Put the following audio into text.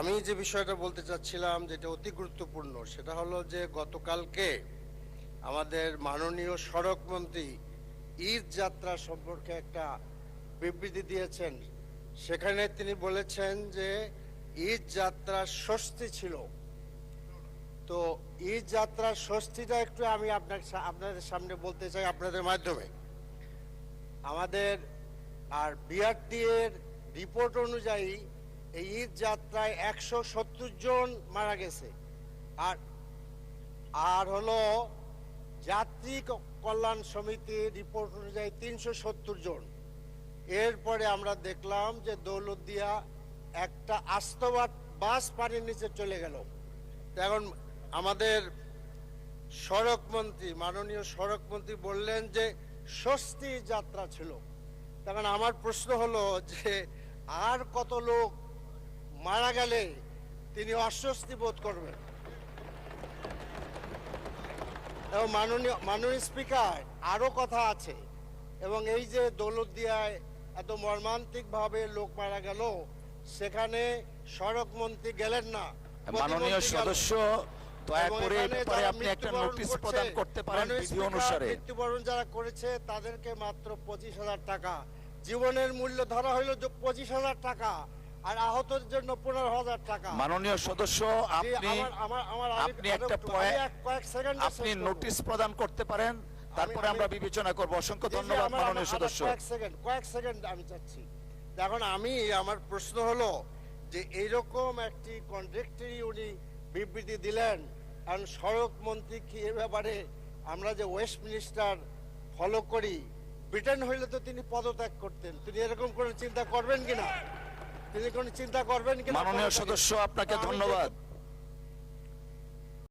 আমি যে বিষয়টা বলতে চাচ্ছিলাম যেটা অতি গুরুত্বপূর্ণ সেটা হলো যে গতকালকে আমাদের মাননীয় সড়ক মন্ত্রী ঈদ যাত্রা সম্পর্কে একটা বিবৃতি দিয়েছেন। সেখানে তিনি বলেছেন যে ঈদ যাত্রার ষষ্ঠী ছিল। তো ঈদ যাত্রার ষষ্ঠীটা একটু আমি আপনাদের সামনে বলতে চাই আপনাদের মাধ্যমে। আমাদের আর বিআরটি এর রিপোর্ট অনুযায়ী এই ঈদ যাত্রায় 170 জন মারা গেছে, আর হলো যাত্রী কল্যাণ সমিতির রিপোর্ট অনুযায়ী 370 জন। এরপরে আমরা দেখলাম যে দৌলতদিয়া একটা আস্ত বাস পানির নিচে চলে গেল। এখন আমাদের সড়ক মন্ত্রী, মাননীয় সড়ক মন্ত্রী বললেন যে ষষ্ঠী যাত্রা ছিল। তখন আমার প্রশ্ন হলো যে আর কত লোক মারা গেলে তিনি অস্বস্তি বোধ করবেন? এবং মাননীয় স্পিকার, আরো কথা আছে। এবং এই যে দৌলতদিয়ায় এত মর্মান্তিক ভাবে লোক মারা গেল, সেখানে সড়ক মন্ত্রী গেলেন না। মাননীয় সদস্য, দয়া করে পরে আপনি একটা নোটিশ প্রদান করতে পারেন বিধি অনুসারে। মৃত্যুবরণ যারা করেছে তাদেরকে মাত্র 25,000 টাকা, জীবনের মূল্য ধরা হলো 25,000 টাকা, আর আহতের জন্য 15,000 টাকা। মাননীয় সদস্য, আপনি একটা কয়েক সেকেন্ড আপনি নোটিশ প্রদান করতে পারেন, তারপরে আমরা বিবেচনা করব। অসংখ্য ধন্যবাদ মাননীয় সদস্য। কয়েক সেকেন্ড আমি চাচ্ছি। এখন আমার প্রশ্ন হলো যে এইরকম একটি কন্ট্রাক্টরি উনি বিবৃতি দিলেন, কারণ সড়ক মন্ত্রী কি এ ব্যাপারে আমরা যে ওয়েস্টমিনিস্টার ফলো করি, ব্রিটেন হইলে তো তিনি পদত্যাগ করতেন। তিনি এরকম করে চিন্তা করবেন কিনা? তিনি কোন চিন্তা করবেন কিনা? মাননীয় সদস্য, আপনাকে ধন্যবাদ।